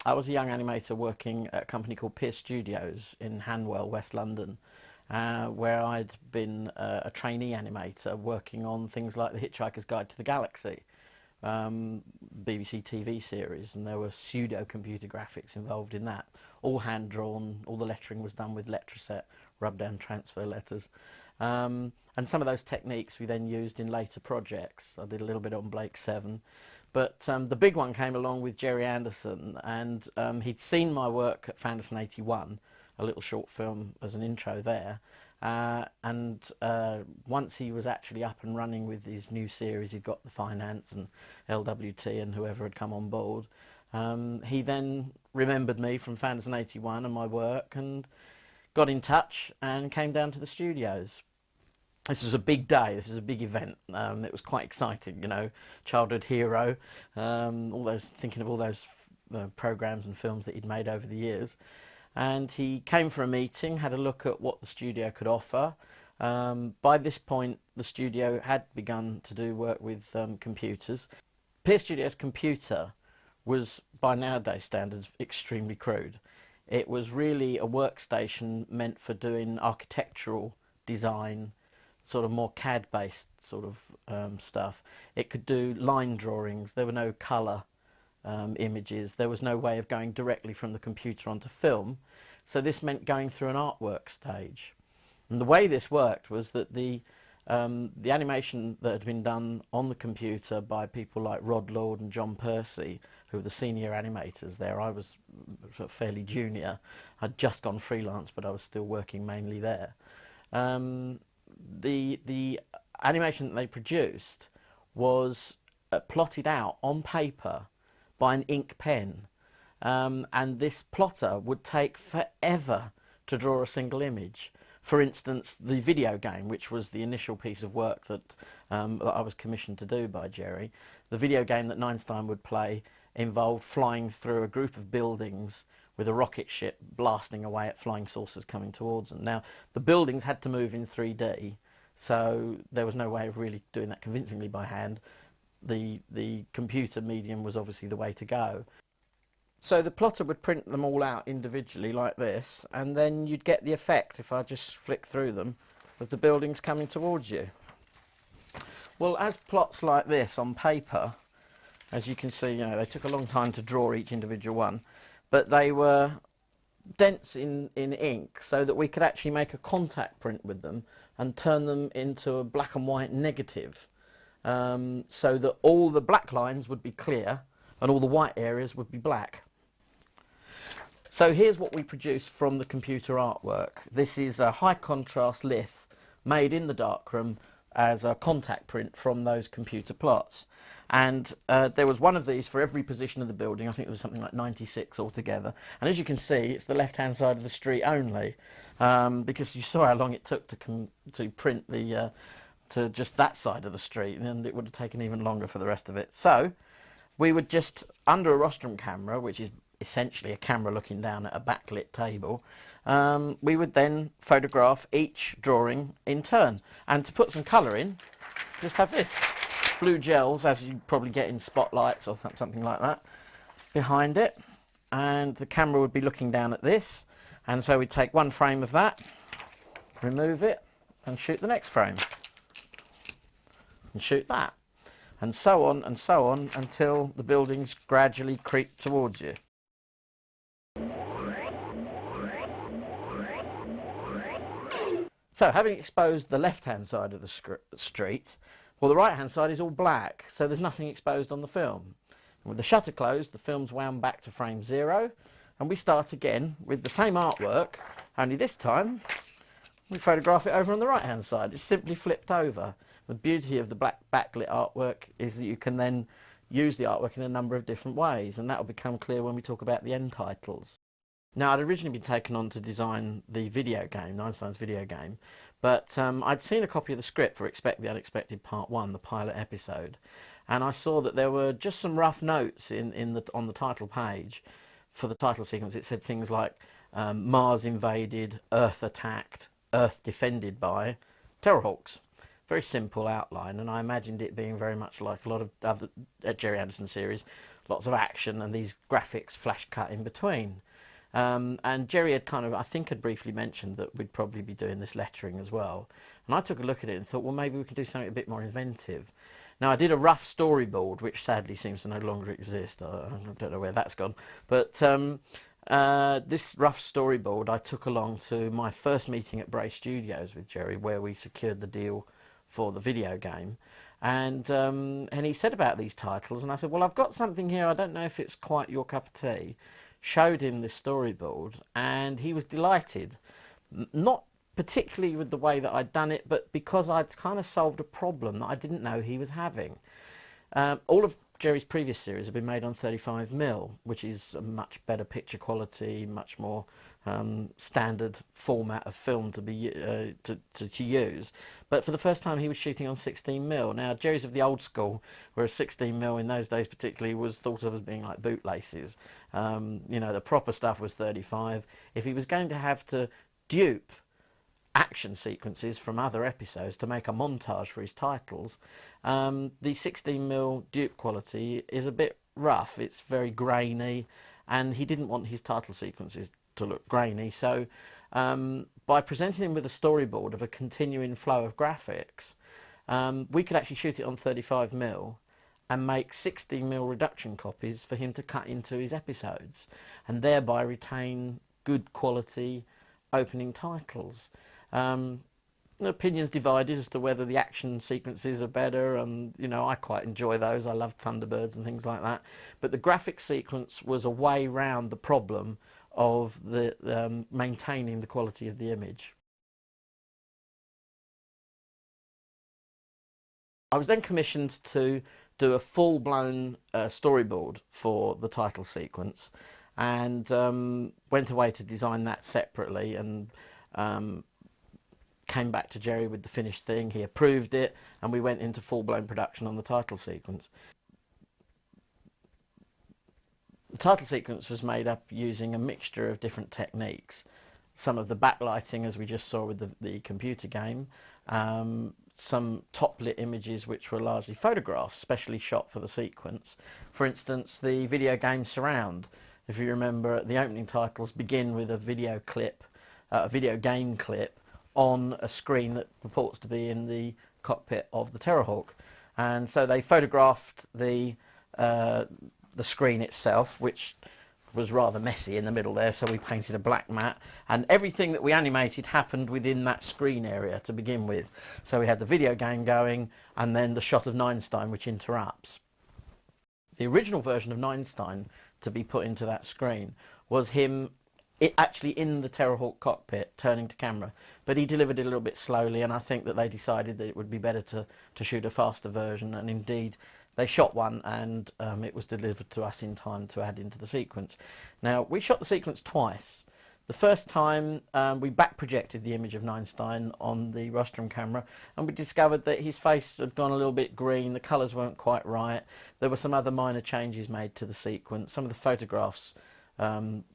I was a young animator working at a company called Pierce Studios in Hanwell, West London, where I'd been a trainee animator working on things like The Hitchhiker's Guide to the Galaxy, BBC TV series, and there were pseudo computer graphics involved in that. All hand drawn, all the lettering was done with Letraset, rub down transfer letters. And some of those techniques we then used in later projects. I did a little bit on Blake 7. But the big one came along with Gerry Anderson, and he'd seen my work at Fanderson 81, a little short film as an intro there. Once he was actually up and running with his new series, he'd got the finance and LWT and whoever had come on board. He then remembered me from Fanderson 81 and my work and got in touch and came down to the studios. This was a big day. This was a big event. It was quite exciting, you know, childhood hero. Thinking of all those programs and films that he'd made over the years. And he came for a meeting, had a look at what the studio could offer. By this point, the studio had begun to do work with computers. Pierce Studios' computer was, by nowadays standards, extremely crude. It was really a workstation meant for doing architectural design, sort of more CAD-based sort of stuff. It could do line drawings. There were no colour images. There was no way of going directly from the computer onto film. So this meant going through an artwork stage. And the way this worked was that the animation that had been done on the computer by people like Rod Lord and John Percy, who were the senior animators there. I was sort of fairly junior. I'd just gone freelance, but I was still working mainly there. The animation that they produced was plotted out on paper by an ink pen, and this plotter would take forever to draw a single image. For instance, the video game, which was the initial piece of work that I was commissioned to do by Gerry, the video game that Neinstein would play involved flying through a group of buildings with a rocket ship blasting away at flying saucers coming towards them. Now, the buildings had to move in 3D, so there was no way of really doing that convincingly by hand. The computer medium was obviously the way to go. So the plotter would print them all out individually like this, and then you'd get the effect, if I just flick through them, of the buildings coming towards you. Well, as plots like this on paper, as you can see, you know, they took a long time to draw each individual one, but they were dense in ink so that we could actually make a contact print with them and turn them into a black and white negative, so that all the black lines would be clear and all the white areas would be black. So here's what we produced from the computer artwork. This is a high contrast lith made in the darkroom as a contact print from those computer plots. And there was one of these for every position of the building. I think there was something like 96 altogether. And as you can see, it's the left-hand side of the street only, because you saw how long it took to print the to just that side of the street, and it would have taken even longer for the rest of it. So we would just, under a rostrum camera, which is essentially a camera looking down at a backlit table, we would then photograph each drawing in turn. And to put some colour in, just have this. Blue gels, as you probably get in spotlights or something like that, behind it. And the camera would be looking down at this. And so we'd take one frame of that, remove it, and shoot the next frame. And shoot that. And so on until the buildings gradually creep towards you. So, having exposed the left-hand side of the street, well, the right-hand side is all black, so there's nothing exposed on the film. And with the shutter closed, the film's wound back to frame 0, and we start again with the same artwork, only this time we photograph it over on the right-hand side. It's simply flipped over. The beauty of the black backlit artwork is that you can then use the artwork in a number of different ways, and that will become clear when we talk about the end titles. Now, I'd originally been taken on to design the video game, Neinstein's video game, but I'd seen a copy of the script for Expect the Unexpected Part 1, the pilot episode, and I saw that there were just some rough notes on the title page for the title sequence. It said things like Mars invaded, Earth attacked, Earth defended by Terrahawks. Very simple outline, and I imagined it being very much like a lot of other Gerry Anderson series, lots of action, and these graphics flash cut in between. And Jerry had kind of, I think, had briefly mentioned that we'd probably be doing this lettering as well. And I took a look at it and thought, well, maybe we can do something a bit more inventive. Now, I did a rough storyboard, which sadly seems to no longer exist. I don't know where that's gone. But this rough storyboard I took along to my first meeting at Bray Studios with Jerry, where we secured the deal for the video game. And he said about these titles, and I said, well, I've got something here. I don't know if it's quite your cup of tea. Showed him this storyboard, and he was delighted. Not particularly with the way that I'd done it, but because I'd kind of solved a problem that I didn't know he was having. All of Jerry's previous series have been made on 35mm, which is a much better picture quality, much more standard format of film to be to use. But for the first time, he was shooting on 16mm. Now, Jerry's of the old school, whereas 16mm in those days particularly was thought of as being like bootlaces. You know, the proper stuff was 35. If he was going to have to dupe action sequences from other episodes to make a montage for his titles, the 16mm dupe quality is a bit rough. It's very grainy, and he didn't want his title sequences to look grainy. So by presenting him with a storyboard of a continuing flow of graphics, we could actually shoot it on 35mm and make 16mm reduction copies for him to cut into his episodes, and thereby retain good quality opening titles. The opinions divided as to whether the action sequences are better, and you know, I quite enjoy those. I love Thunderbirds and things like that, but the graphic sequence was a way round the problem of the maintaining the quality of the image. I was then commissioned to do a full-blown storyboard for the title sequence, and went away to design that separately, and came back to Jerry with the finished thing. He approved it, and we went into full-blown production on the title sequence. The title sequence was made up using a mixture of different techniques. Some of the backlighting, as we just saw with the computer game, some top-lit images which were largely photographs, specially shot for the sequence. For instance, the video game surround. If you remember, the opening titles begin with a video clip, a video game clip, on a screen that purports to be in the cockpit of the Terrahawk, and so they photographed the screen itself, which was rather messy in the middle there, so we painted a black mat, and everything that we animated happened within that screen area to begin with. So we had the video game going, and then the shot of Neinstein, which interrupts. The original version of Neinstein to be put into that screen was him actually in the Terrahawk cockpit turning to camera, but he delivered it a little bit slowly, and I think that they decided that it would be better to shoot a faster version, and indeed they shot one, and it was delivered to us in time to add into the sequence. Now, we shot the sequence twice. The first time we back projected the image of Neinstein on the rostrum camera, and we discovered that his face had gone a little bit green, the colours weren't quite right, there were some other minor changes made to the sequence, some of the photographs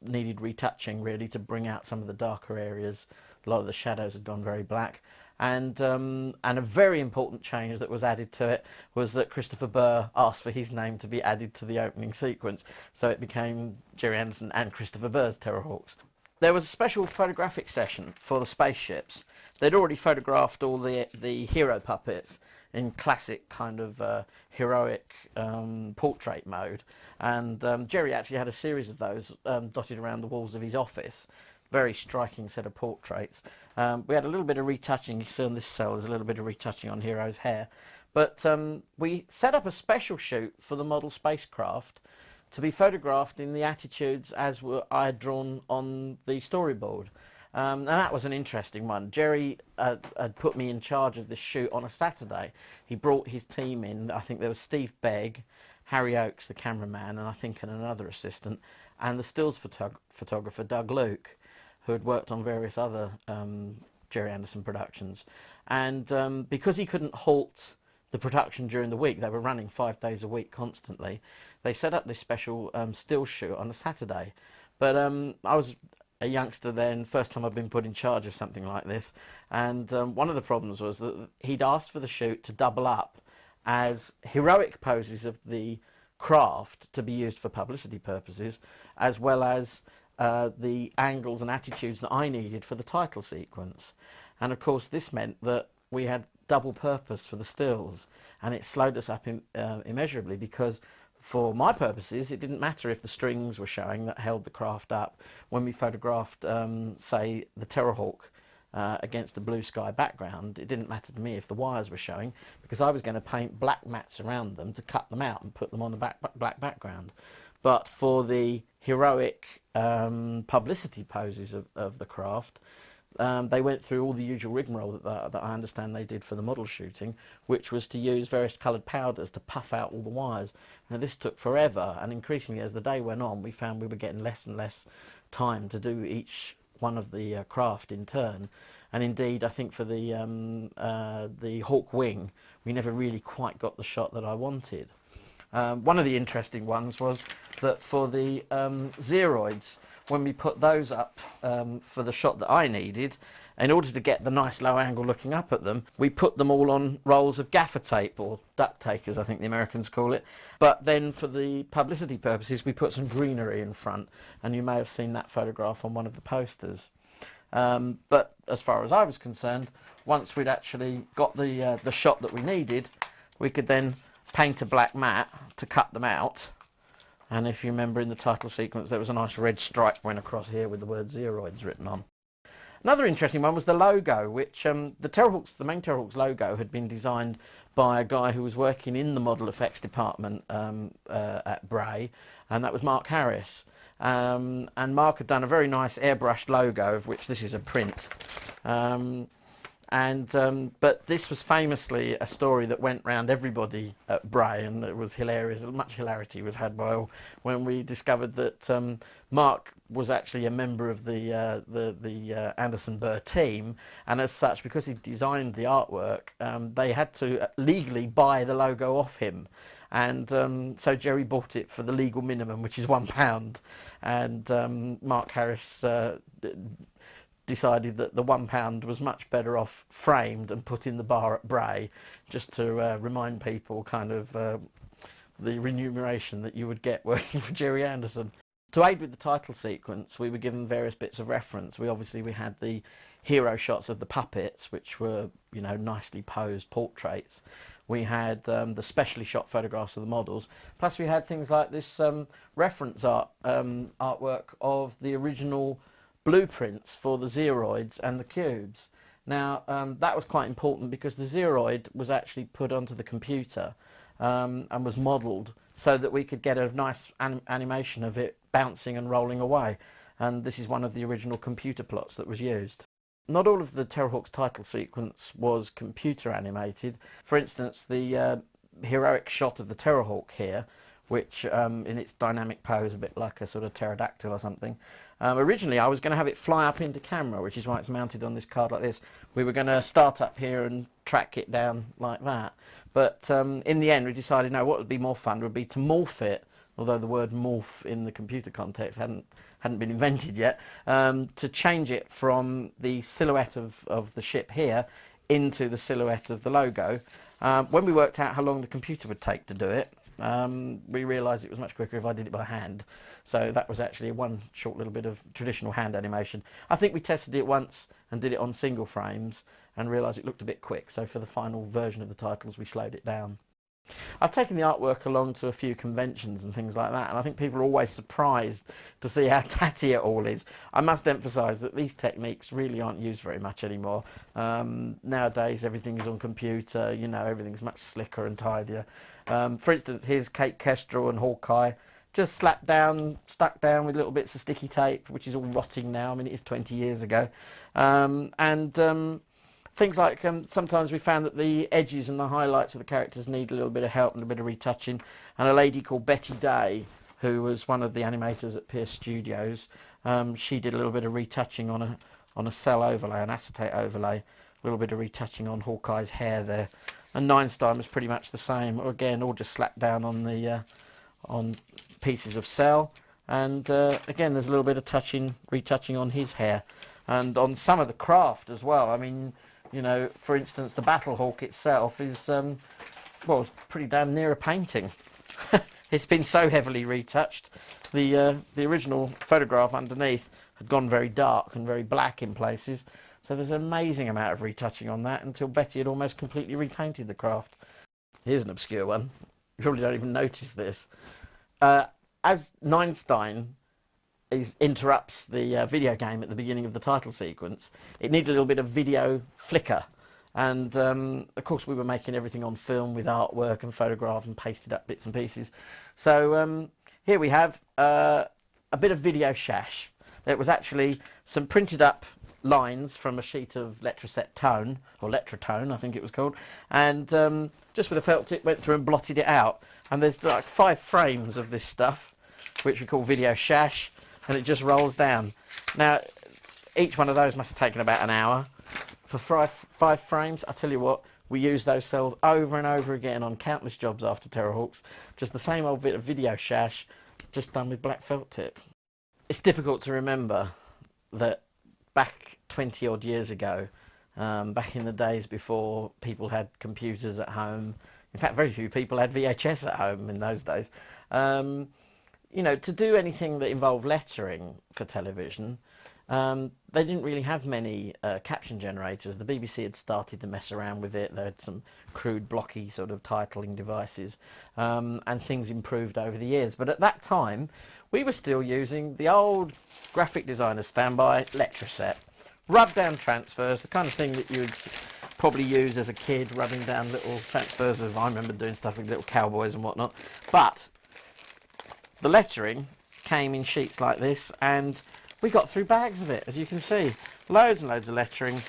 needed retouching really to bring out some of the darker areas. A lot of the shadows had gone very black, and a very important change that was added to it was that Christopher Burr asked for his name to be added to the opening sequence, so it became Gerry Anderson and Christopher Burr's Terrahawks. There was a special photographic session for the spaceships. They'd already photographed all the hero puppets in classic kind of heroic portrait mode, and Jerry actually had a series of those dotted around the walls of his office. Very striking set of portraits. We had a little bit of retouching. You see on this cell there's a little bit of retouching on Hero's hair, but we set up a special shoot for the model spacecraft to be photographed in the attitudes as I had drawn on the storyboard. And that was an interesting one. Jerry had put me in charge of this shoot on a Saturday. He brought his team in. I think there was Steve Begg, Harry Oakes, the cameraman, and I think another assistant, and the stills photographer Doug Luke, who had worked on various other Gerry Anderson productions. And because he couldn't halt the production during the week, they were running 5 days a week constantly, they set up this special still shoot on a Saturday. But I was a youngster then, first time I'd been put in charge of something like this, and one of the problems was that he'd asked for the shoot to double up as heroic poses of the craft to be used for publicity purposes, as well as the angles and attitudes that I needed for the title sequence. And of course this meant that we had double purpose for the stills, and it slowed us up immeasurably, because for my purposes it didn't matter if the strings were showing that held the craft up when we photographed say the Terrahawk against a blue sky background. It didn't matter to me if the wires were showing, because I was going to paint black mats around them to cut them out and put them on the black background. But for the heroic publicity poses of the craft, they went through all the usual rigmarole that I understand they did for the model shooting, which was to use various coloured powders to puff out all the wires. Now this took forever, and increasingly as the day went on we found we were getting less and less time to do each one of the craft in turn. And indeed I think for the hawk wing we never really quite got the shot that I wanted. One of the interesting ones was that for the xeroids, when we put those up for the shot that I needed, in order to get the nice low angle looking up at them, we put them all on rolls of gaffer tape, or duct tape as I think the Americans call it. But then for the publicity purposes we put some greenery in front, and you may have seen that photograph on one of the posters. But as far as I was concerned, once we'd actually got the shot that we needed, we could then paint a black mat to cut them out. And if you remember in the title sequence there was a nice red stripe went across here with the word Xeroids written on. Another interesting one was the logo, which the main Terrahawks logo had been designed by a guy who was working in the model effects department at Bray, and that was Mark Harris. And Mark had done a very nice airbrushed logo, of which this is a print. But this was famously a story that went round everybody at Bray, and it was hilarious. Much hilarity was had by all when we discovered that Mark was actually a member of the Anderson Burr team, and as such, because he designed the artwork, they had to legally buy the logo off him. And so Jerry bought it for the legal minimum, which is £1, and Mark Harris decided that the £1 was much better off framed and put in the bar at Bray, just to remind people kind of the remuneration that you would get working for Jerry Anderson. To aid with the title sequence, we were given various bits of reference. We had the hero shots of the puppets, which were, you know, nicely posed portraits. We had the specially shot photographs of the models, plus we had things like this reference artwork of the original blueprints for the Xeroids and the cubes. Now that was quite important, because the Xeroid was actually put onto the computer and was modelled so that we could get a nice animation of it bouncing and rolling away, and this is one of the original computer plots that was used. Not all of the Terrahawks title sequence was computer animated. For instance, the heroic shot of the Terrahawk here, which in its dynamic pose, a bit like a sort of pterodactyl or something. Originally I was going to have it fly up into camera, which is why it's mounted on this card like this. We were going to start up here and track it down like that. But in the end we decided, no, what would be more fun would be to morph it, although the word morph in the computer context hadn't been invented yet, to change it from the silhouette of the ship here into the silhouette of the logo. When we worked out how long the computer would take to do it, we realised it was much quicker if I did it by hand. So that was actually one short little bit of traditional hand animation. I think we tested it once and did it on single frames and realised it looked a bit quick, so for the final version of the titles we slowed it down. I've taken the artwork along to a few conventions and things like that, and I think people are always surprised to see how tatty it all is. I must emphasise that these techniques really aren't used very much anymore. Nowadays everything is on computer, you know, everything's much slicker and tidier. For instance, here's Kate Kestrel and Hawkeye, just stuck down with little bits of sticky tape, which is all rotting now. I mean, it is 20 years ago. Things like sometimes we found that the edges and the highlights of the characters need a little bit of help and a bit of retouching, and a lady called Betty Day, who was one of the animators at Pierce Studios, she did a little bit of retouching on a cell overlay, an acetate overlay, a little bit of retouching on Hawkeye's hair there, and Neinstein was pretty much the same, again all just slapped down on the on pieces of cell, and again there's a little bit of retouching on his hair, and on some of the craft as well. I mean, you know, for instance, the Battlehawk itself is, well, it's pretty damn near a painting. It's been so heavily retouched. The original photograph underneath had gone very dark and very black in places. So there's an amazing amount of retouching on that until Betty had almost completely repainted the craft. Here's an obscure one. You probably don't even notice this. As Neinstein interrupts the video game at the beginning of the title sequence, it needed a little bit of video flicker. And of course we were making everything on film with artwork and photograph and pasted up bits and pieces. So here we have a bit of video shash. It was actually some printed up lines from a sheet of Letraset tone, or Letratone I think it was called, and just with a felt tip went through and blotted it out. And there's like 5 frames of this stuff, which we call video shash, and it just rolls down. Now each one of those must have taken about an hour. For 5 frames, I tell you what, we used those cells over and over again on countless jobs after Terrahawks. Just the same old bit of video shash, just done with black felt tip. It's difficult to remember that back 20 odd years ago, back in the days before people had computers at home, in fact very few people had VHS at home in those days, you know, to do anything that involved lettering for television, they didn't really have many caption generators. The BBC had started to mess around with it. They had some crude blocky sort of titling devices, and things improved over the years. But at that time we were still using the old graphic designer standby Letraset. Rub down transfers, the kind of thing that you'd probably use as a kid, rubbing down little transfers of, I remember doing stuff with little cowboys and whatnot. But the lettering came in sheets like this, and we got through bags of it, as you can see. Loads and loads of lettering,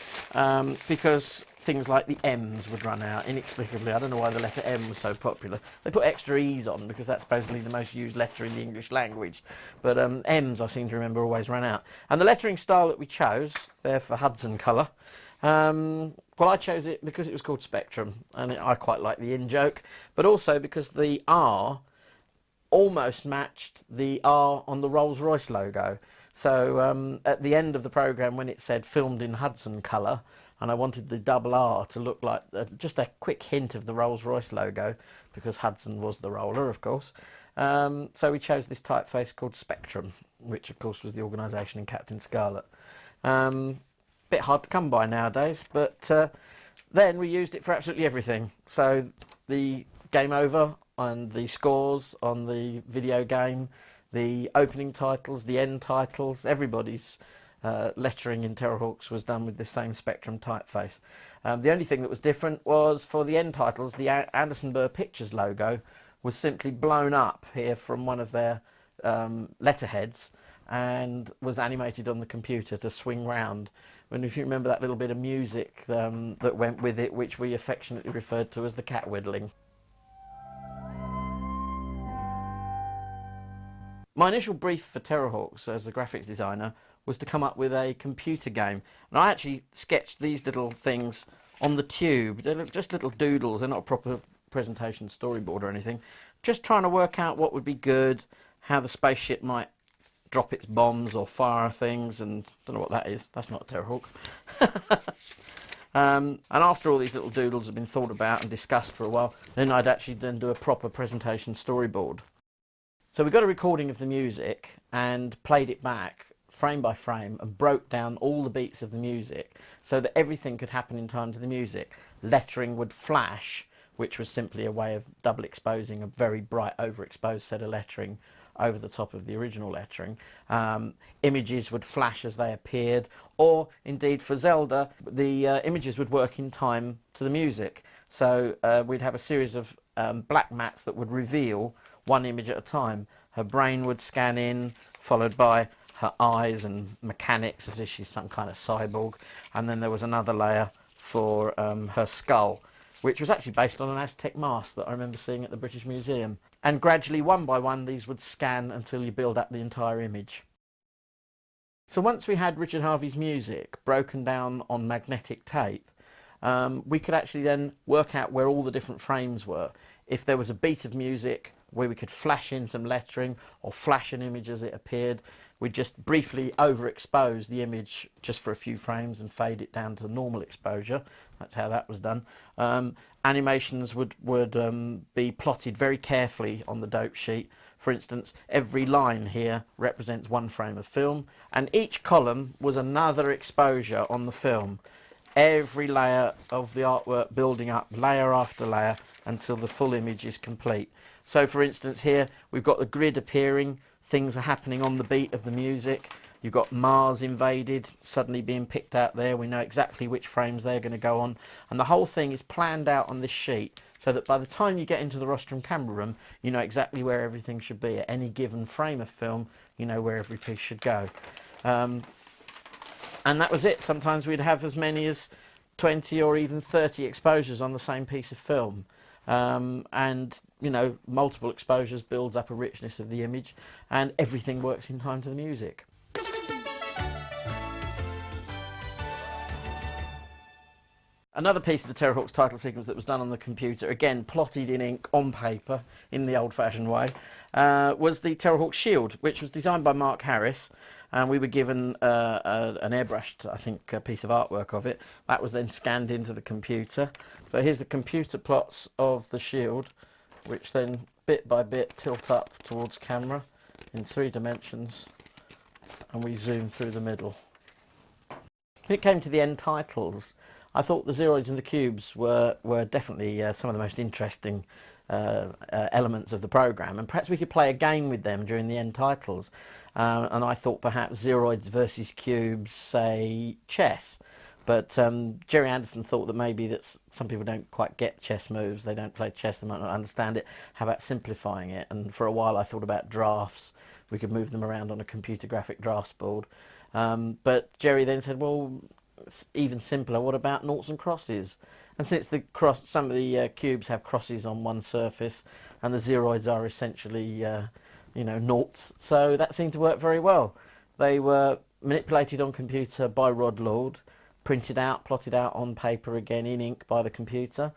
because things like the M's would run out inexplicably. I don't know why the letter M was so popular. They put extra E's on because that's supposedly the most used letter in the English language. But M's, I seem to remember, always ran out. And the lettering style that we chose, there for HUDSON colour, well, I chose it because it was called Spectrum, and I quite like the in-joke, but also because the R almost matched the R on the Rolls-Royce logo. So at the end of the programme, when it said filmed in HUDSON colour, and I wanted the double R to look like just a quick hint of the Rolls-Royce logo, because HUDSON was the roller, of course. So we chose this typeface called Spectrum, which of course was the organisation in Captain Scarlet. Bit hard to come by nowadays, but then we used it for absolutely everything. So the game over and the scores on the video game, the opening titles, the end titles, everybody's lettering in Terrahawks was done with the same Spectrum typeface. The only thing that was different was for the end titles, the Anderson Burr Pictures logo was simply blown up here from one of their letterheads and was animated on the computer to swing round. And if you remember that little bit of music that went with it, which we affectionately referred to as the cat whittling. My initial brief for Terrahawks as a graphics designer was to come up with a computer game. And I actually sketched these little things on the tube. They're just little doodles, they're not a proper presentation storyboard or anything. Just trying to work out what would be good, how the spaceship might drop its bombs or fire things, and don't know what that is. That's not a Terrahawk. And after all these little doodles had been thought about and discussed for a while, then I'd actually then do a proper presentation storyboard. So we got a recording of the music and played it back frame by frame and broke down all the beats of the music so that everything could happen in time to the music. Lettering would flash, which was simply a way of double exposing a very bright overexposed set of lettering over the top of the original lettering. Images would flash as they appeared, or indeed for Zelda the images would work in time to the music. So we'd have a series of black mats that would reveal one image at a time. Her brain would scan in, followed by her eyes and mechanics as if she's some kind of cyborg, and then there was another layer for her skull, which was actually based on an Aztec mask that I remember seeing at the British Museum. And gradually, one by one, these would scan until you build up the entire image. So once we had Richard Harvey's music broken down on magnetic tape, we could actually then work out where all the different frames were. If there was a beat of music where we could flash in some lettering or flash an image as it appeared. We'd just briefly overexpose the image just for a few frames and fade it down to normal exposure. That's how that was done. Animations would be plotted very carefully on the dope sheet. For instance, every line here represents one frame of film, and each column was another exposure on the film. Every layer of the artwork building up layer after layer until the full image is complete. So for instance here we've got the grid appearing, things are happening on the beat of the music. You've got Mars invaded, suddenly being picked out there. We know exactly which frames they're going to go on. And the whole thing is planned out on this sheet so that by the time you get into the rostrum camera room, you know exactly where everything should be. At any given frame of film, you know where every piece should go. And that was it. Sometimes we'd have as many as 20 or even 30 exposures on the same piece of film. And you know, multiple exposures builds up a richness of the image, and everything works in time to the music. Another piece of the Terrahawks title sequence that was done on the computer, again plotted in ink on paper in the old-fashioned way, was the Terrahawks shield, which was designed by Mark Harris, and we were given an airbrushed, I think, piece of artwork of it. That was then scanned into the computer. So here's the computer plots of the shield, which then bit by bit tilt up towards camera in 3 dimensions, and we zoom through the middle. When it came to the end titles, I thought the zeroids and the cubes were definitely some of the most interesting elements of the programme, and perhaps we could play a game with them during the end titles. And I thought perhaps zeroids versus cubes, say chess. But Gerry Anderson thought that maybe that some people don't quite get chess moves, they don't play chess, they might not understand it. How about simplifying it? And for a while I thought about drafts. We could move them around on a computer graphic drafts board. But Gerry then said, well, it's even simpler, what about noughts and crosses? And since some of the cubes have crosses on one surface, and the zeroids are essentially you know, noughts, so that seemed to work very well. They were manipulated on computer by Rod Lord, printed out, plotted out on paper again in ink by the computer,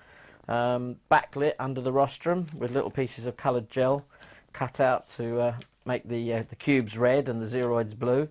backlit under the rostrum with little pieces of coloured gel cut out to make the cubes red and the zeroids blue.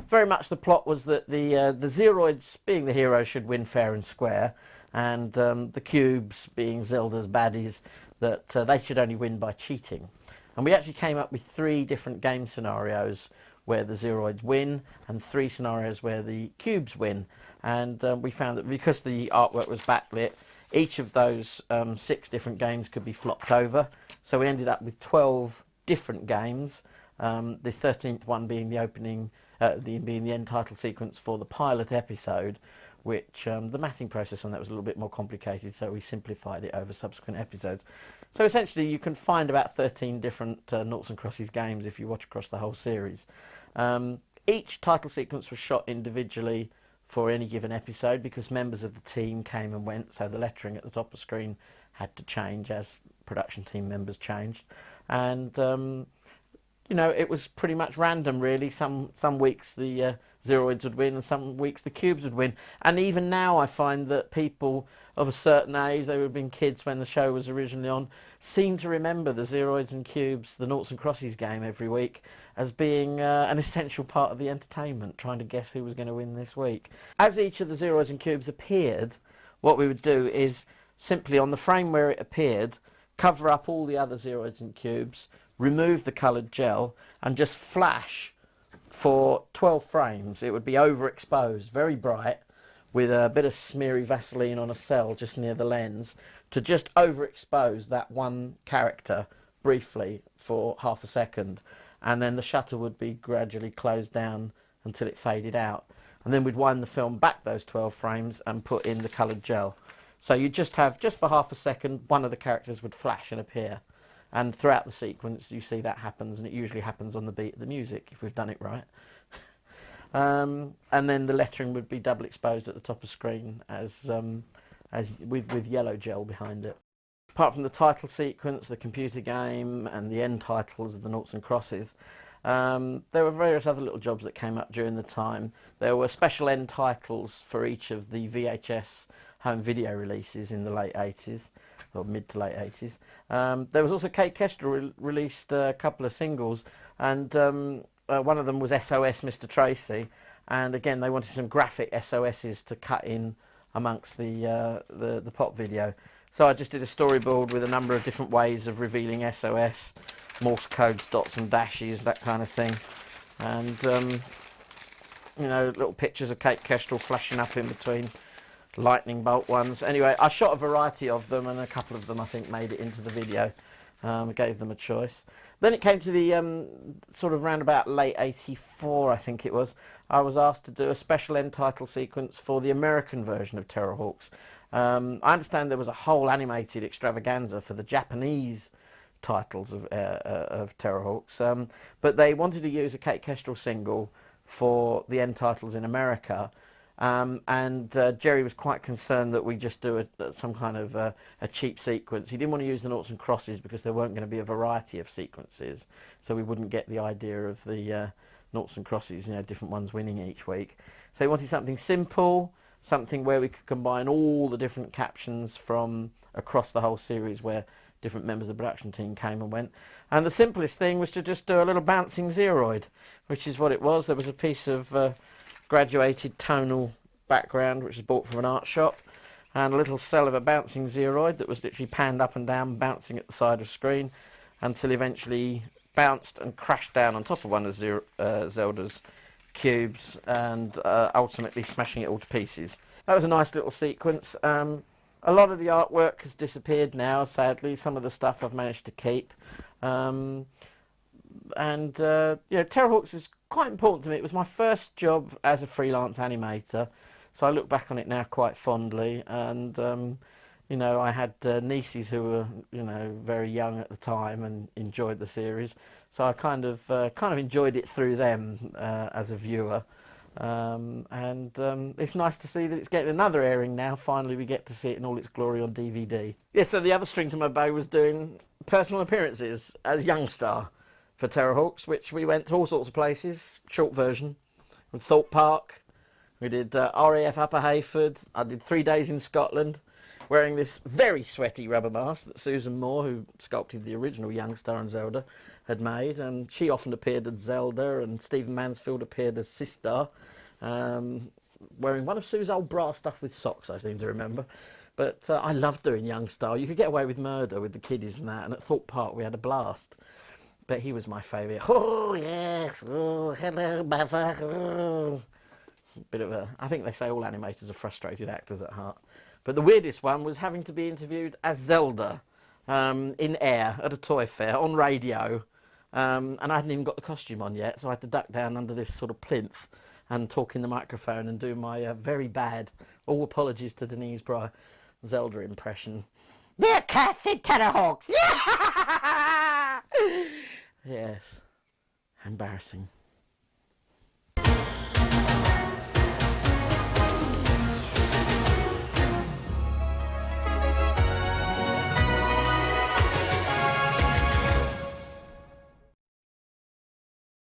Very much the plot was that the zeroids, being the heroes, should win fair and square, and the cubes, being Zelda's baddies, that they should only win by cheating. And we actually came up with 3 different game scenarios where the zeroids win, and 3 scenarios where the cubes win. And we found that because the artwork was backlit, each of those 6 different games could be flopped over. So we ended up with 12 different games, the 13th one being the opening, being the end title sequence for the pilot episode, which the matting process on that was a little bit more complicated, so we simplified it over subsequent episodes. So essentially you can find about 13 different noughts and crosses games if you watch across the whole series. Each title sequence was shot individually for any given episode because members of the team came and went, so the lettering at the top of the screen had to change as production team members changed. And you know, it was pretty much random really. Some weeks the zeroids would win and some weeks the cubes would win. And even now I find that people of a certain age, they would have been kids when the show was originally on, seem to remember the zeroids and cubes, the noughts and crosses game every week as being an essential part of the entertainment, trying to guess who was going to win this week. As each of the zeroids and cubes appeared, what we would do is simply on the frame where it appeared, cover up all the other zeroids and cubes, remove the coloured gel and just flash for 12 frames. It would be overexposed, very bright, with a bit of smeary Vaseline on a cell just near the lens to just overexpose that one character briefly for half a second, and then the shutter would be gradually closed down until it faded out, and then we'd wind the film back those 12 frames and put in the coloured gel. So you just have, just for half a second, one of the characters would flash and appear. And throughout the sequence you see that happens, and it usually happens on the beat of the music if we've done it right. And then the lettering would be double exposed at the top of screen as with yellow gel behind it. Apart from the title sequence, the computer game and the end titles of the noughts and crosses, there were various other little jobs that came up during the time. There were special end titles for each of the VHS home video releases in the late 80s. or mid to late 80s. There was also Kate Kestrel released a couple of singles, and one of them was SOS Mr. Tracy, and again they wanted some graphic SOSs to cut in amongst the pop video. So I just did a storyboard with a number of different ways of revealing SOS, Morse codes, dots and dashes, that kind of thing, and you know, little pictures of Kate Kestrel flashing up in between lightning bolt ones. Anyway, I shot a variety of them, and a couple of them I think made it into the video. I gave them a choice. Then it came to the sort of round about late 84, I think it was. I was asked to do a special end title sequence for the American version of Terrahawks. I understand there was a whole animated extravaganza for the Japanese titles of Terrahawks, but they wanted to use a Kate Kestrel single for the end titles in America. And Jerry was quite concerned that we just do some kind of a cheap sequence. He didn't want to use the noughts and crosses because there weren't going to be a variety of sequences, so we wouldn't get the idea of the noughts and crosses, you know, different ones winning each week. So he wanted something simple, something where we could combine all the different captions from across the whole series, where different members of the production team came and went. And the simplest thing was to just do a little bouncing Zeroid, which is what it was. There was a piece of graduated tonal background which was bought from an art shop, and a little cell of a bouncing Zeroid that was literally panned up and down, bouncing at the side of the screen until eventually bounced and crashed down on top of one of Zelda's cubes, and ultimately smashing it all to pieces. That was a nice little sequence. A lot of the artwork has disappeared now, sadly. Some of the stuff I've managed to keep. And you know, Terrahawks is quite important to me. It was my first job as a freelance animator, so I look back on it now quite fondly. And you know, I had nieces who were, you know, very young at the time and enjoyed the series, so I kind of enjoyed it through them as a viewer. It's nice to see that it's getting another airing now. Finally we get to see it in all its glory on DVD. Yeah, so the other string to my bow was doing personal appearances as Youngstar for Terrahawks, which we went to all sorts of places. Short version from Thorpe Park, we did RAF Upper Hayford. I did 3 days in Scotland wearing this very sweaty rubber mask that Susan Moore, who sculpted the original Youngstar and Zelda, had made, and she often appeared as Zelda, and Stephen Mansfield appeared as Sister, wearing one of Sue's old bra stuffed with socks, I seem to remember. But I loved doing Youngstar. You could get away with murder with the kiddies and that, and at Thorpe Park we had a blast. But he was my favourite. Oh yes, oh hello mother. Oh. Bit of a, I think they say all animators are frustrated actors at heart. But the weirdest one was having to be interviewed as Zelda in air at a toy fair on radio. And I hadn't even got the costume on yet, so I had to duck down under this sort of plinth and talk in the microphone and do my very bad, all apologies to Denise Bry, Zelda impression. They're cursed Terrahawks! Yes. Embarrassing.